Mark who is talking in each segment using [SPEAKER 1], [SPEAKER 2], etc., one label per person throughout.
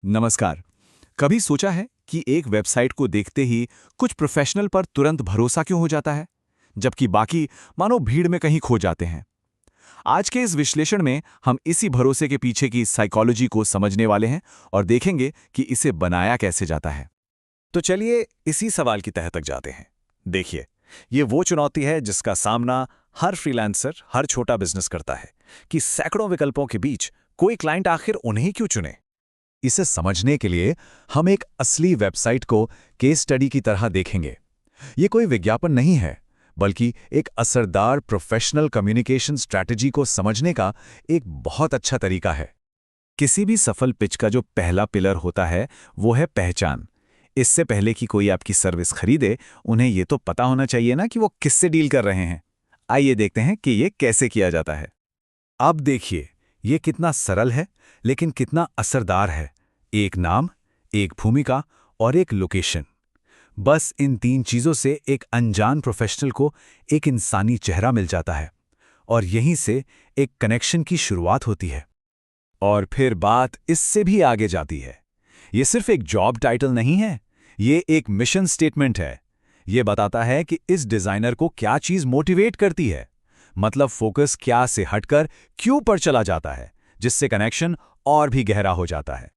[SPEAKER 1] नमस्कार। कभी सोचा है कि एक वेबसाइट को देखते ही कुछ प्रोफेशनल पर तुरंत भरोसा क्यों हो जाता है, जबकि बाकी मानो भीड़ में कहीं खो जाते हैं। आज के इस विश्लेषण में हम इसी भरोसे के पीछे की साइकोलॉजी को समझने वाले हैं और देखेंगे कि इसे बनाया कैसे जाता है। तो चलिए इसी सवाल की तह तक जाते हैं। देखिए, ये वो चुनौती है जिसका सामना हर फ्रीलांसर, हर छोटा बिजनेस करता है कि सैकड़ों विकल्पों के बीच कोई क्लाइंट आखिर उन्हें क्यों चुने। इसे समझने के लिए हम एक असली वेबसाइट को केस स्टडी की तरह देखेंगे। ये कोई विज्ञापन नहीं है, बल्कि एक असरदार प्रोफेशनल कम्युनिकेशन स्ट्रैटेजी को समझने का एक बहुत अच्छा तरीका है। किसी भी सफल पिच का जो पहला पिलर होता है वो है पहचान। इससे पहले कि कोई आपकी सर्विस खरीदे, उन्हें ये तो पता होना चाहिए ना कि वो किससे डील कर रहे हैं। आइए देखते हैं कि ये कैसे किया जाता है। अब देखिए, ये कितना सरल है लेकिन कितना असरदार है। एक नाम, एक भूमिका और एक लोकेशन। बस इन तीन चीजों से एक अनजान प्रोफेशनल को एक इंसानी चेहरा मिल जाता है और यहीं से एक कनेक्शन की शुरुआत होती है। और फिर बात इससे भी आगे जाती है। ये सिर्फ एक जॉब टाइटल नहीं है, ये एक मिशन स्टेटमेंट है। ये बताता है कि इस डिजाइनर को क्या चीज मोटिवेट करती है, मतलब फोकस क्या से हटकर क्यों पर चला जाता है, जिससे कनेक्शन और भी गहरा हो जाता है।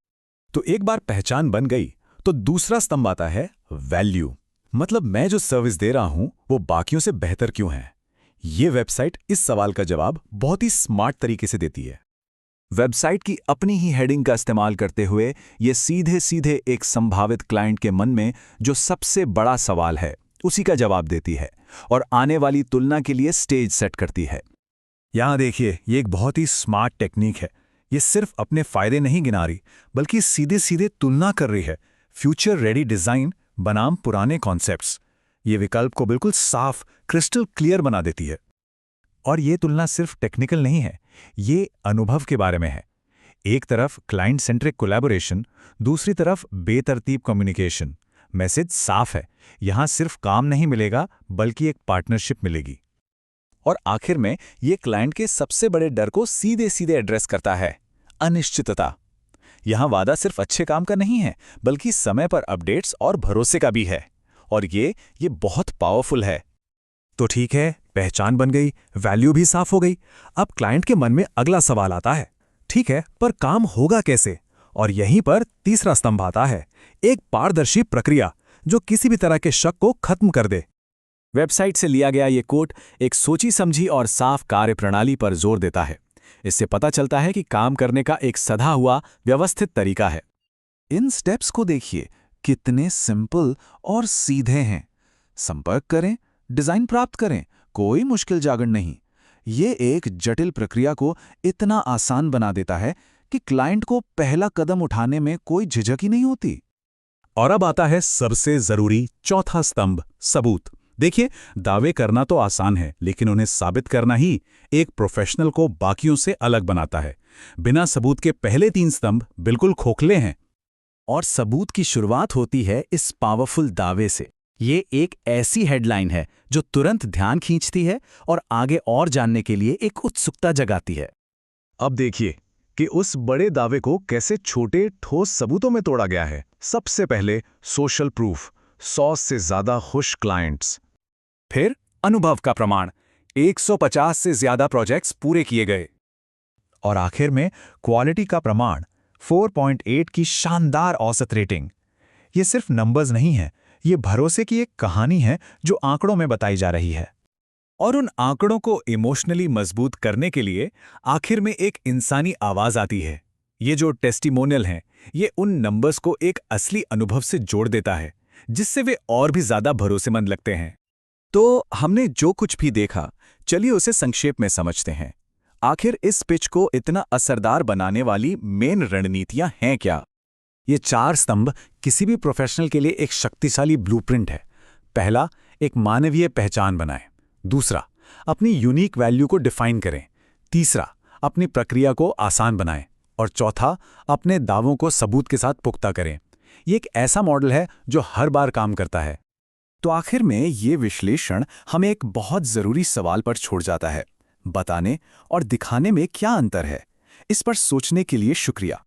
[SPEAKER 1] तो एक बार पहचान बन गई तो दूसरा स्तंभ आता है वैल्यू। मतलब मैं जो सर्विस दे रहा हूं वो बाकियों से बेहतर क्यों है। ये वेबसाइट इस सवाल का जवाब बहुत ही स्मार्ट तरीके से देती है। वेबसाइट की अपनी ही हेडिंग का इस्तेमाल करते हुए ये सीधे सीधे एक संभावित क्लाइंट के मन में जो सबसे बड़ा सवाल है उसी का जवाब देती है और आने वाली तुलना के लिए स्टेज सेट करती है। यहां देखिए, ये एक बहुत ही स्मार्ट टेक्निक है। ये सिर्फ अपने फायदे नहीं गिना रही, बल्कि सीधे सीधे तुलना कर रही है फ्यूचर रेडी डिजाइन बनाम पुराने कॉन्सेप्ट्स। ये विकल्प को बिल्कुल साफ, क्रिस्टल क्लियर बना देती है। और ये तुलना सिर्फ टेक्निकल नहीं है, ये अनुभव के बारे में है। एक तरफ क्लाइंट सेंट्रिक कोलैबोरेशन, दूसरी तरफ बेतरतीब कम्युनिकेशन। मैसेज साफ है, यहां सिर्फ काम नहीं मिलेगा बल्कि एक पार्टनरशिप मिलेगी। और आखिर में ये क्लाइंट के सबसे बड़े डर को सीधे सीधे एड्रेस करता है, अनिश्चितता। यहां वादा सिर्फ अच्छे काम का नहीं है, बल्कि समय पर अपडेट्स और भरोसे का भी है। और ये बहुत पावरफुल है। तो ठीक है, पहचान बन गई, वैल्यू भी साफ हो गई। अब क्लाइंट के मन में अगला सवाल आता है, ठीक है, पर काम होगा कैसे। और यहीं पर तीसरा स्तंभ आता है, एक पारदर्शी प्रक्रिया जो किसी भी तरह के शक को खत्म कर दे। वेबसाइट से लिया गया ये कोट एक सोची समझी और साफ कार्यप्रणाली पर जोर देता है। इससे पता चलता है कि काम करने का एक सधा हुआ व्यवस्थित तरीका है। इन स्टेप्स को देखिए, कितने सिंपल और सीधे हैं। संपर्क करें, डिजाइन प्राप्त करें, कोई मुश्किल जागरण नहीं। ये एक जटिल प्रक्रिया को इतना आसान बना देता है कि क्लाइंट को पहला कदम उठाने में कोई झिझक ही नहीं होती। और अब आता है सबसे जरूरी चौथा स्तंभ, सबूत। देखिए, दावे करना तो आसान है, लेकिन उन्हें साबित करना ही एक प्रोफेशनल को बाकियों से अलग बनाता है। बिना सबूत के पहले तीन स्तंभ बिल्कुल खोखले हैं। और सबूत की शुरुआत होती है इस पावरफुल दावे से। ये एक ऐसी हेडलाइन है जो तुरंत ध्यान खींचती है और आगे और जानने के लिए एक उत्सुकता जगाती है। अब देखिए कि उस बड़े दावे को कैसे छोटे ठोस सबूतों में तोड़ा गया है। सबसे पहले सोशल प्रूफ, 100 से ज्यादा खुश क्लाइंट्स। फिर अनुभव का प्रमाण, 150 से ज्यादा प्रोजेक्ट्स पूरे किए गए। और आखिर में क्वालिटी का प्रमाण, 4.8 की शानदार औसत रेटिंग। ये सिर्फ नंबर्स नहीं है, ये भरोसे की एक कहानी है जो आंकड़ों में बताई जा रही है। और उन आंकड़ों को इमोशनली मजबूत करने के लिए आखिर में एक इंसानी आवाज आती है। ये जो टेस्टिमोनियल हैं, ये उन नंबर्स को एक असली अनुभव से जोड़ देता है, जिससे वे और भी ज्यादा भरोसेमंद लगते हैं। तो हमने जो कुछ भी देखा, चलिए उसे संक्षेप में समझते हैं। आखिर इस पिच को इतना असरदार बनाने वाली मेन रणनीतियां हैं क्या? ये चार स्तंभ किसी भी प्रोफेशनल के लिए एक शक्तिशाली ब्लूप्रिंट है। पहला, एक मानवीय पहचान बनाएं। दूसरा, अपनी यूनिक वैल्यू को डिफाइन करें। तीसरा, अपनी प्रक्रिया को आसान बनाएं। और चौथा, अपने दावों को सबूत के साथ पुख्ता करें। ये एक ऐसा मॉडल है जो हर बार काम करता है। तो आखिर में ये विश्लेषण हमें एक बहुत जरूरी सवाल पर छोड़ जाता है, बताने और दिखाने में क्या अंतर है। इस पर सोचने के लिए शुक्रिया।